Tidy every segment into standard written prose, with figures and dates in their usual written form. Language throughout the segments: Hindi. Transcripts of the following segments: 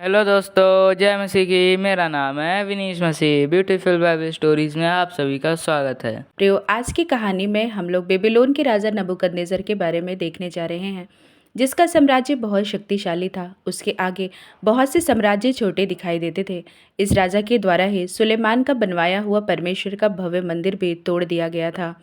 हेलो दोस्तों, जय मसीह की। मेरा नाम है विनीश मसीह। ब्यूटीफुल बाइबल स्टोरीज में आप सभी का स्वागत है। प्रियो, आज की कहानी में हम लोग बेबीलोन के राजा नबूकदनेस्सर के बारे में देखने जा रहे हैं, जिसका साम्राज्य बहुत शक्तिशाली था। उसके आगे बहुत से साम्राज्य छोटे दिखाई देते थे। इस राजा के द्वारा ही सुलेमान का बनवाया हुआ परमेश्वर का भव्य मंदिर भी तोड़ दिया गया था।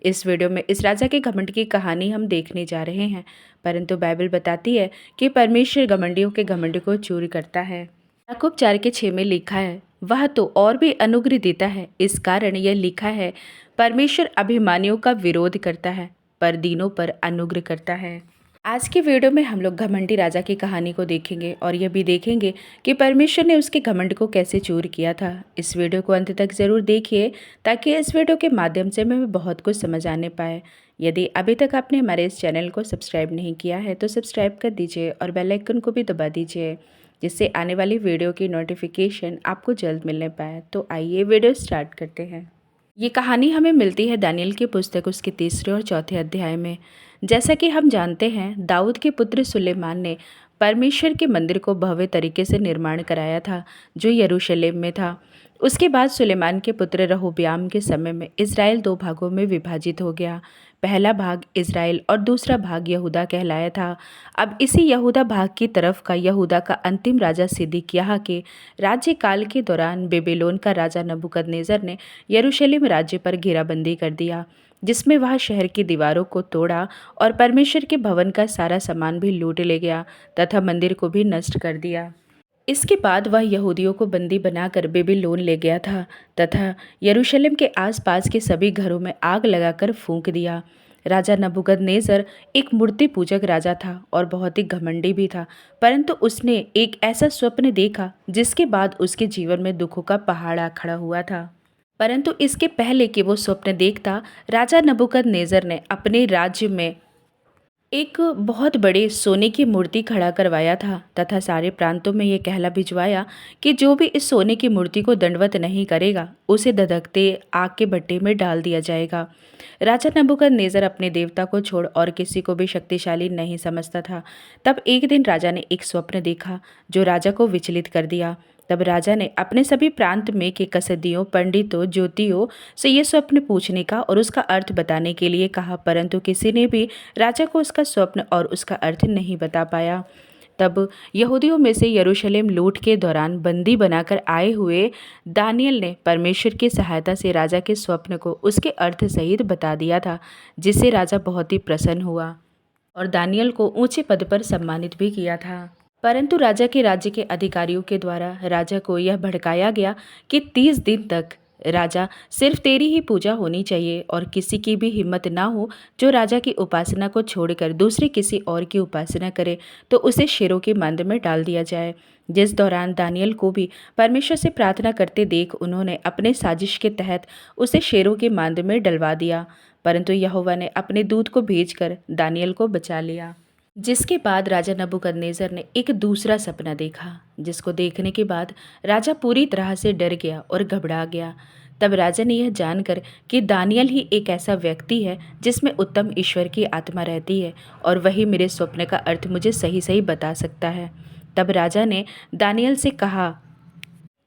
इस वीडियो में इस राजा के घमंड की कहानी हम देखने जा रहे हैं, परंतु बाइबल बताती है कि परमेश्वर घमंडियों के घमंड को चूर करता है। याकूब 4:6 में लिखा है, वह तो और भी अनुग्रह देता है। इस कारण यह लिखा है, परमेश्वर अभिमानियों का विरोध करता है पर दीनों पर अनुग्रह करता है। आज की वीडियो में हम लोग घमंडी राजा की कहानी को देखेंगे और यह भी देखेंगे कि परमेश्वर ने उसके घमंड को कैसे चूर किया था। इस वीडियो को अंत तक जरूर देखिए ताकि इस वीडियो के माध्यम से हमें बहुत कुछ समझ आने पाए। यदि अभी तक आपने हमारे इस चैनल को सब्सक्राइब नहीं किया है तो सब्सक्राइब कर दीजिए और बेल आइकन को भी दबा दीजिए, जिससे आने वाली वीडियो की नोटिफिकेशन आपको जल्द मिलने पाए। तो आइए वीडियो स्टार्ट करते हैं। ये कहानी हमें मिलती है दानियल की पुस्तक उसके 3 और 4 अध्याय में। जैसा कि हम जानते हैं, दाऊद के पुत्र सुलेमान ने परमेश्वर के मंदिर को भव्य तरीके से निर्माण कराया था, जो यरूशलेम में था। उसके बाद सुलेमान के पुत्र रहोब्याम के समय में इज़राइल 2 भागों में विभाजित हो गया। पहला भाग इज़राइल और दूसरा भाग यहूदा कहलाया था। अब इसी यहूदा भाग की तरफ का यहूदा का अंतिम राजा सिदकिय्याह के राज्यकाल के दौरान बेबीलोन का राजा नबूकदनेस्सर ने यरूशलेम राज्य पर घेराबंदी कर दिया, जिसमें वह शहर की दीवारों को तोड़ा और परमेश्वर के भवन का सारा सामान भी लूट ले गया तथा मंदिर को भी नष्ट कर दिया। इसके बाद वह यहूदियों को बंदी बनाकर बेबीलोन ले गया था तथा यरूशलेम के आसपास के सभी घरों में आग लगाकर फूंक दिया। राजा नबूकदनेस्सर एक मूर्ति पूजक राजा था और बहुत ही घमंडी भी था, परंतु उसने एक ऐसा स्वप्न देखा जिसके बाद उसके जीवन में दुखों का पहाड़ आ खड़ा हुआ था। परंतु इसके पहले कि वो स्वप्न देखता, राजा नबूकदनेस्सर ने अपने राज्य में एक बहुत बड़े सोने की मूर्ति खड़ा करवाया था तथा सारे प्रांतों में ये कहला भिजवाया कि जो भी इस सोने की मूर्ति को दंडवत नहीं करेगा उसे धधकते आग के भट्टे में डाल दिया जाएगा। राजा नबूकदनेस्सर अपने देवता को छोड़ और किसी को भी शक्तिशाली नहीं समझता था। तब एक दिन राजा ने एक स्वप्न देखा जो राजा को विचलित कर दिया। तब राजा ने अपने सभी प्रांत में के कसदियों, पंडितों, ज्योतियों से ये स्वप्न पूछने का और उसका अर्थ बताने के लिए कहा, परंतु किसी ने भी राजा को उसका स्वप्न और उसका अर्थ नहीं बता पाया। तब यहूदियों में से यरूशलेम लूट के दौरान बंदी बनाकर आए हुए दानियल ने परमेश्वर की सहायता से राजा के स्वप्न को उसके अर्थ सहित बता दिया था, जिससे राजा बहुत ही प्रसन्न हुआ और दानियल को ऊंचे पद पर सम्मानित भी किया था। परंतु राजा के राज्य के अधिकारियों के द्वारा राजा को यह भड़काया गया कि 30 दिन तक राजा सिर्फ तेरी ही पूजा होनी चाहिए और किसी की भी हिम्मत ना हो जो राजा की उपासना को छोड़कर दूसरे किसी और की उपासना करे तो उसे शेरों की मांद में डाल दिया जाए। जिस दौरान दानियल को भी परमेश्वर से प्रार्थना करते देख उन्होंने अपने साजिश के तहत उसे शेरों की मांद में डलवा दिया, परंतु यहोवा ने अपने दूत को भेजकर दानियल को बचा लिया। जिसके बाद राजा नबूकदनेस्सर ने एक दूसरा सपना देखा, जिसको देखने के बाद राजा पूरी तरह से डर गया और घबरा गया। तब राजा ने यह जानकर कि दानियल ही एक ऐसा व्यक्ति है जिसमें उत्तम ईश्वर की आत्मा रहती है और वही मेरे स्वप्न का अर्थ मुझे सही सही बता सकता है। तब राजा ने दानियल से कहा,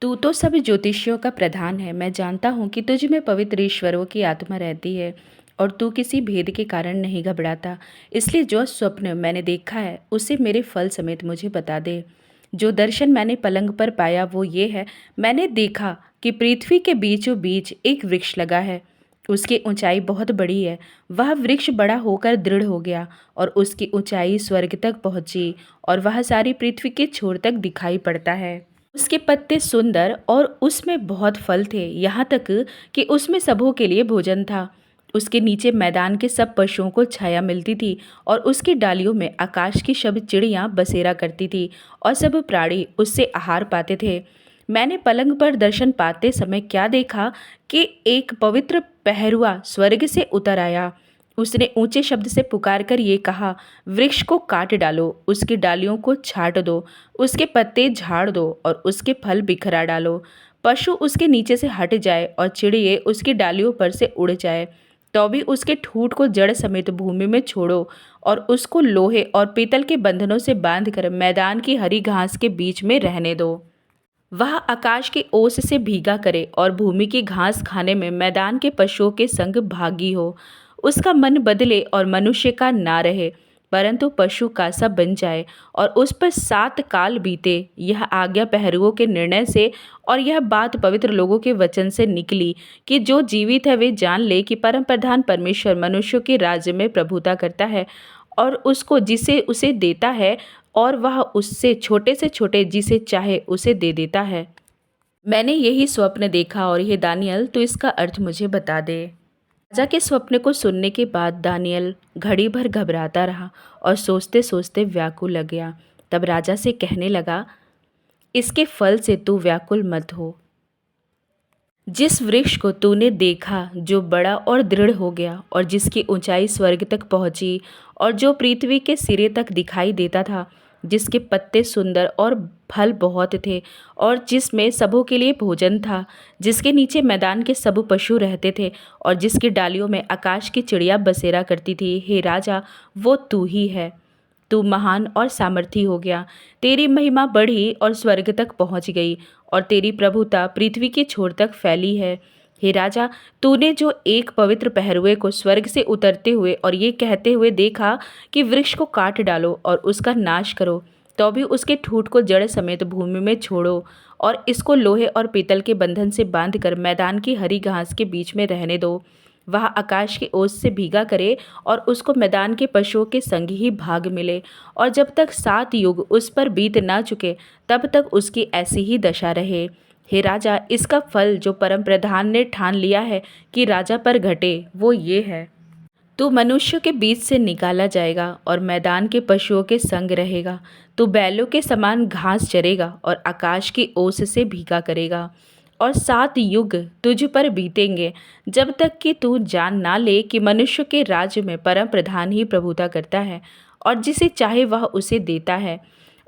तू तो सब ज्योतिषियों का प्रधान है। मैं जानता हूँ कि तुझ में पवित्र ईश्वरों की आत्मा रहती है और तू किसी भेद के कारण नहीं घबराता। इसलिए जो स्वप्न मैंने देखा है उसे मेरे फल समेत मुझे बता दे। जो दर्शन मैंने पलंग पर पाया वो ये है, मैंने देखा कि पृथ्वी के बीचों बीच एक वृक्ष लगा है। उसकी ऊंचाई बहुत बड़ी है। वह वृक्ष बड़ा होकर दृढ़ हो गया और उसकी ऊंचाई स्वर्ग तक पहुंची और वह सारी पृथ्वी के छोर तक दिखाई पड़ता है। उसके पत्ते सुंदर और उसमें बहुत फल थे, यहाँ तक कि उसमें सबों के लिए भोजन था। उसके नीचे मैदान के सब पशुओं को छाया मिलती थी और उसकी डालियों में आकाश की सब चिड़ियाँ बसेरा करती थी और सब प्राणी उससे आहार पाते थे। मैंने पलंग पर दर्शन पाते समय क्या देखा कि एक पवित्र पहरुआ स्वर्ग से उतर आया। उसने ऊंचे शब्द से पुकार कर ये कहा, वृक्ष को काट डालो, उसकी डालियों को छाट दो, उसके पत्ते झाड़ दो और उसके फल बिखरा डालो। पशु उसके नीचे से हट जाए और चिड़िए उसकी डालियों पर से उड़ जाए। तो भी उसके ठूंठ को जड़ समेत भूमि में छोड़ो और उसको लोहे और पीतल के बंधनों से बांधकर मैदान की हरी घास के बीच में रहने दो। वह आकाश की ओस से भीगा करे और भूमि की घास खाने में मैदान के पशुओं के संग भागी हो। उसका मन बदले और मनुष्य का ना रहे, परंतु पशु का सा बन जाए और उस पर 7 काल बीते। यह आज्ञा पहरुओं के निर्णय से और यह बात पवित्र लोगों के वचन से निकली कि जो जीवित है वे जान ले कि परम प्रधान परमेश्वर मनुष्यों के राज्य में प्रभुता करता है और उसको जिसे उसे देता है, और वह उससे छोटे से छोटे जिसे चाहे उसे दे देता है। मैंने यही स्वप्न देखा और यह दानियल, तो इसका अर्थ मुझे बता दे। राजा के स्वप्न को सुनने के बाद दानियल घड़ी भर घबराता रहा और सोचते सोचते व्याकुल लग गया। तब राजा से कहने लगा, इसके फल से तू व्याकुल मत हो। जिस वृक्ष को तूने देखा जो बड़ा और दृढ़ हो गया और जिसकी ऊंचाई स्वर्ग तक पहुंची और जो पृथ्वी के सिरे तक दिखाई देता था, जिसके पत्ते सुंदर और फल बहुत थे और जिसमें सबों के लिए भोजन था, जिसके नीचे मैदान के सब पशु रहते थे और जिसकी डालियों में आकाश की चिड़िया बसेरा करती थी, हे राजा, वो तू ही है। तू महान और सामर्थी हो गया, तेरी महिमा बढ़ी और स्वर्ग तक पहुंच गई और तेरी प्रभुता पृथ्वी की छोर तक फैली है। हे राजा, तूने जो एक पवित्र पहरुए को स्वर्ग से उतरते हुए और ये कहते हुए देखा कि वृक्ष को काट डालो और उसका नाश करो, तो भी उसके ठूंठ को जड़ समेत भूमि में छोड़ो और इसको लोहे और पीतल के बंधन से बांधकर मैदान की हरी घास के बीच में रहने दो। वह आकाश की ओस से भीगा करे और उसको मैदान के पशुओं के संग ही भाग मिले, और जब तक 7 युग उस पर बीत ना चुके तब तक उसकी ऐसी ही दशा रहे। हे राजा, इसका फल जो परम प्रधान ने ठान लिया है कि राजा पर घटे, वो ये है, तू मनुष्य के बीच से निकाला जाएगा और मैदान के पशुओं के संग रहेगा। तू बैलों के समान घास चरेगा और आकाश की ओस से भीगा करेगा। और 7 युग तुझ पर बीतेंगे, जब तक कि तू जान ना ले कि मनुष्य के राज्य में परम प्रधान ही प्रभुता करता है और जिसे चाहे वह उसे देता है।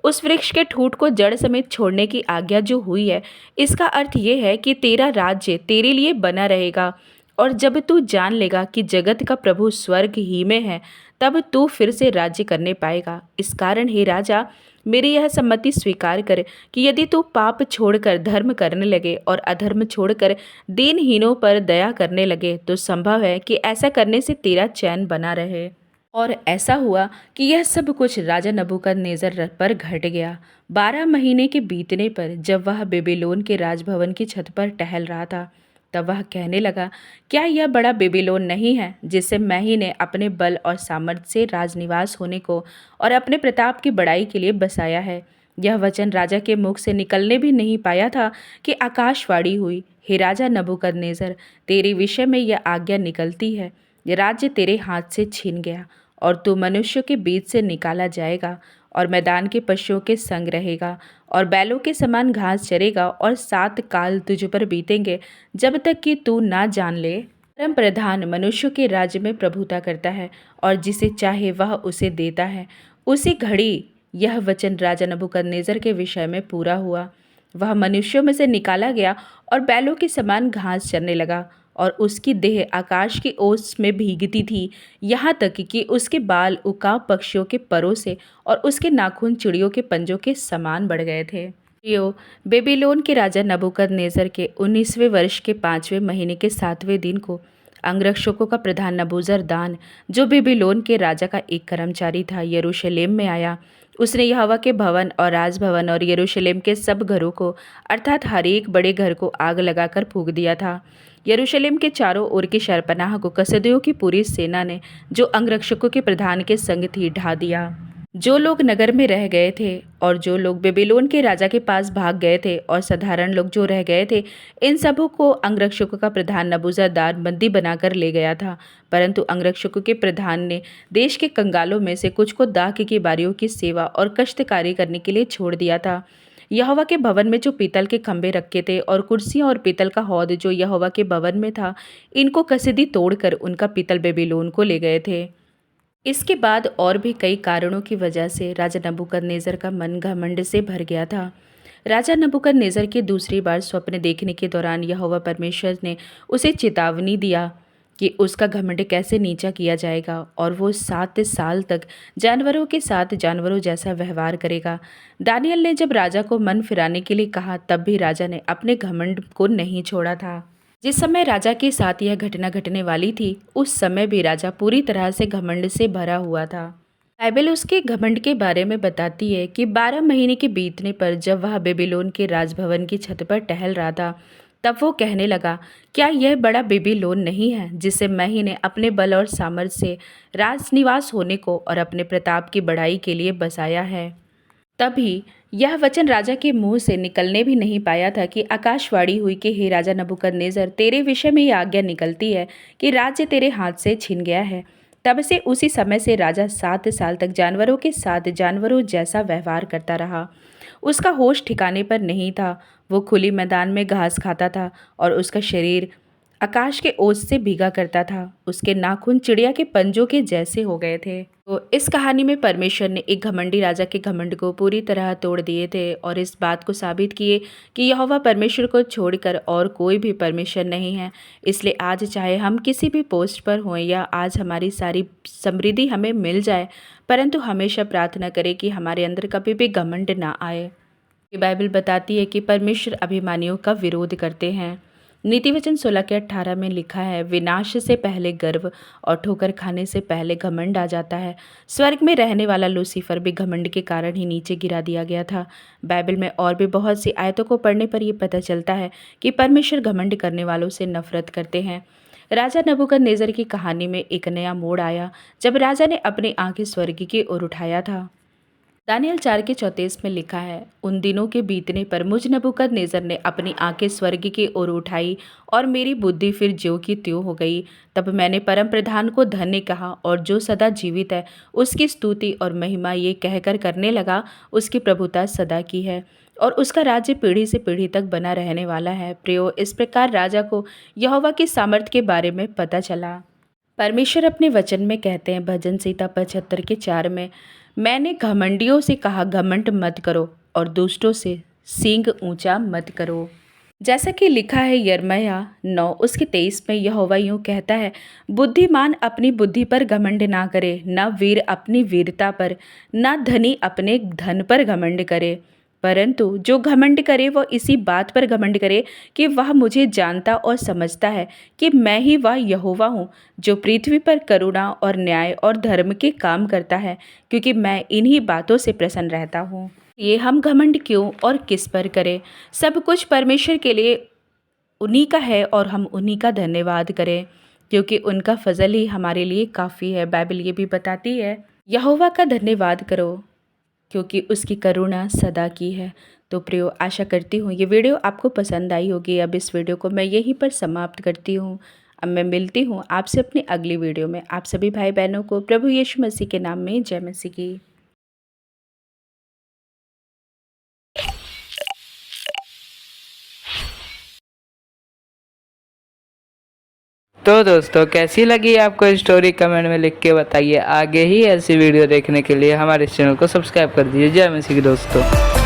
उस वृक्ष के ठूंठ को जड़ समेत छोड़ने की आज्ञा जो हुई है, इसका अर्थ ये है कि तेरा राज्य तेरे लिए बना रहेगा, और जब तू जान लेगा कि जगत का प्रभु स्वर्ग ही में है, तब तू फिर से राज्य करने पाएगा। इस कारण हे राजा, मेरी यह सम्मति स्वीकार कर कि यदि तू पाप छोड़कर धर्म करने लगे और अधर्म छोड़कर दीनहीनों पर दया करने लगे, तो संभव है कि ऐसा करने से तेरा चैन बना रहे। और ऐसा हुआ कि यह सब कुछ राजा नबूकदनेस्सर पर घट गया। 12 महीने के बीतने पर जब वह बेबीलोन के राजभवन की छत पर टहल रहा था, तब वह कहने लगा, क्या यह बड़ा बेबीलोन नहीं है जिसे मैं ही ने अपने बल और सामर्थ्य से राजनिवास होने को और अपने प्रताप की बड़ाई के लिए बसाया है। यह वचन राजा के मुख से निकलने भी नहीं पाया था कि आकाशवाणी हुई, हे राजा नबूकदनेस्सर, तेरे विषय में यह आज्ञा निकलती है, यह राज्य तेरे हाथ से छीन गया और तू मनुष्यों के बीच से निकाला जाएगा और मैदान के पशुओं के संग रहेगा और बैलों के समान घास चरेगा, और 7 काल तुझ पर बीतेंगे, जब तक कि तू ना जान ले परम प्रधान मनुष्यों के राज्य में प्रभुता करता है और जिसे चाहे वह उसे देता है। उसी घड़ी यह वचन राजा नबूकदनेस्सर के विषय में पूरा हुआ। वह मनुष्यों में से निकाला गया और बैलों के समान घास चरने लगा, और उसकी देह आकाश की ओस में भीगती थी, यहाँ तक कि उसके बाल उकाब पक्षियों के परों से और उसके नाखून चिड़ियों के पंजों के समान बढ़ गए थे। बेबीलोन के राजा नबूकदनेस्सर के 19वें वर्ष के 5वें महीने के 7वें दिन को अंगरक्षकों का प्रधान नबूजरदान, जो बेबीलोन के राजा का एक कर्मचारी था, यरूशलेम में आया। उसने यहोवा के भवन और राजभवन और यरूशलेम के सब घरों को, अर्थात हर एक बड़े घर को आग लगाकर फूंक दिया था। यरूशलेम के चारों ओर की शरपनाह को कसदियों की पूरी सेना ने, जो अंगरक्षकों के प्रधान के संग थी, ढा दिया। जो लोग नगर में रह गए थे और जो लोग बेबीलोन के राजा के पास भाग गए थे और साधारण लोग जो रह गए थे, इन सबों को अंगरक्षकों का प्रधान नबूजरदान बंदी बनाकर ले गया था। परंतु अंगरक्षकों के प्रधान ने देश के कंगालों में से कुछ को दाख की बारियों की सेवा और कष्टकारी करने के लिए छोड़ दिया था। यहोवा के भवन में जो पीतल के खंभे रखे थे और कुर्सियां और पीतल का हौद जो यहोवा के भवन में था, इनको कसदी तोड़कर उनका पीतल बेबीलोन को ले गए थे। इसके बाद और भी कई कारणों की वजह से राजा नबूकदनेस्सर का मन घमंड से भर गया था। राजा नबूकदनेस्सर के दूसरी बार स्वप्न देखने के दौरान यहोवा परमेश्वर ने उसे चेतावनी दिया कि उसका घमंड कैसे नीचा किया जाएगा और वो 7 साल तक जानवरों के साथ जानवरों जैसा व्यवहार करेगा। दानियल ने जब राजा को मन फिराने के लिए कहा, तब भी राजा ने अपने घमंड को नहीं छोड़ा था। जिस समय राजा के साथ यह घटना घटने वाली थी, उस समय भी राजा पूरी तरह से घमंड से भरा हुआ था। बाइबल उसके घमंड के बारे में बताती है कि 12 महीने के बीतने पर जब वह बेबीलोन के राजभवन की छत पर टहल रहा था, तब वो कहने लगा, क्या यह बड़ा बेबीलोन नहीं है, जिसे मैं ही ने अपने बल और सामर्थ्य से राजनिवास होने को और अपने प्रताप की बढ़ाई के लिए बसाया है। तभी यह वचन राजा के मुंह से निकलने भी नहीं पाया था कि आकाशवाणी हुई कि हे राजा नबूकदनेस्सर, तेरे विषय में यह आज्ञा निकलती है कि राज्य तेरे हाथ से छिन गया है। तब से उसी समय से राजा 7 साल तक जानवरों के साथ जानवरों जैसा व्यवहार करता रहा। उसका होश ठिकाने पर नहीं था। वो खुली मैदान में घास खाता था और उसका शरीर आकाश के ओस से भीगा करता था। उसके नाखून चिड़िया के पंजों के जैसे हो गए थे। तो इस कहानी में परमेश्वर ने एक घमंडी राजा के घमंड को पूरी तरह तोड़ दिए थे और इस बात को साबित किए कि यहोवा परमेश्वर को छोड़कर और कोई भी परमेश्वर नहीं है। इसलिए आज चाहे हम किसी भी पोस्ट पर हों या आज हमारी सारी समृद्धि हमें मिल जाए, परंतु हमेशा प्रार्थना करें कि हमारे अंदर कभी भी घमंड ना आए। बाइबल बताती है कि परमेश्वर अभिमानियों का विरोध करते हैं। नीतिवचन 16 के 18 में लिखा है, विनाश से पहले गर्व और ठोकर खाने से पहले घमंड आ जाता है। स्वर्ग में रहने वाला लूसीफर भी घमंड के कारण ही नीचे गिरा दिया गया था। बाइबल में और भी बहुत सी आयतों को पढ़ने पर यह पता चलता है कि परमेश्वर घमंड करने वालों से नफरत करते हैं। राजा नबूकदनेस्सर की कहानी में एक नया मोड़ आया जब राजा ने अपनी आंखें स्वर्ग की ओर उठाया था। दानियल 4 के 34 में लिखा है, उन दिनों के बीतने पर मुझ नबूकदनेस्सर ने अपनी आंखें स्वर्ग की ओर उठाई और मेरी बुद्धि फिर ज्यों की त्यों हो गई। तब मैंने परम प्रधान को धन्य कहा और जो सदा जीवित है उसकी स्तुति और महिमा ये कहकर करने लगा, उसकी प्रभुता सदा की है और उसका राज्य पीढ़ी से पीढ़ी तक बना रहने वाला है। प्रियो, इस प्रकार राजा को यहोवा की सामर्थ के बारे में पता चला। परमेश्वर अपने वचन में कहते हैं, भजन संहिता 75 के 4 में, मैंने घमंडियों से कहा, घमंड मत करो और दुष्टों से सींग ऊंचा मत करो। जैसा कि लिखा है यिर्मयाह 9 उसके 23 में, यहोवा यूं कहता है, बुद्धिमान अपनी बुद्धि पर घमंड ना करे, न वीर अपनी वीरता पर, न धनी अपने धन पर घमंड करे, परंतु जो घमंड करे वह इसी बात पर घमंड करे कि वह मुझे जानता और समझता है कि मैं ही वह यहोवा हूँ जो पृथ्वी पर करुणा और न्याय और धर्म के काम करता है, क्योंकि मैं इन्हीं बातों से प्रसन्न रहता हूँ। ये हम घमंड क्यों और किस पर करें? सब कुछ परमेश्वर के लिए उन्हीं का है और हम उन्हीं का धन्यवाद करें, क्योंकि उनका फजल ही हमारे लिए काफ़ी है। बाइबल ये भी बताती है, यहोवा का धन्यवाद करो क्योंकि उसकी करुणा सदा की है। तो प्रियो, आशा करती हूँ ये वीडियो आपको पसंद आई होगी। अब इस वीडियो को मैं यहीं पर समाप्त करती हूँ। अब मैं मिलती हूँ आपसे अपनी अगली वीडियो में। आप सभी भाई बहनों को प्रभु यीशु मसीह के नाम में जय मसीह की। तो दोस्तों, कैसी लगी आपको स्टोरी कमेंट में लिख के बताइए। आगे ही ऐसी वीडियो देखने के लिए हमारे चैनल को सब्सक्राइब कर दीजिए। जय मसीह की दोस्तों।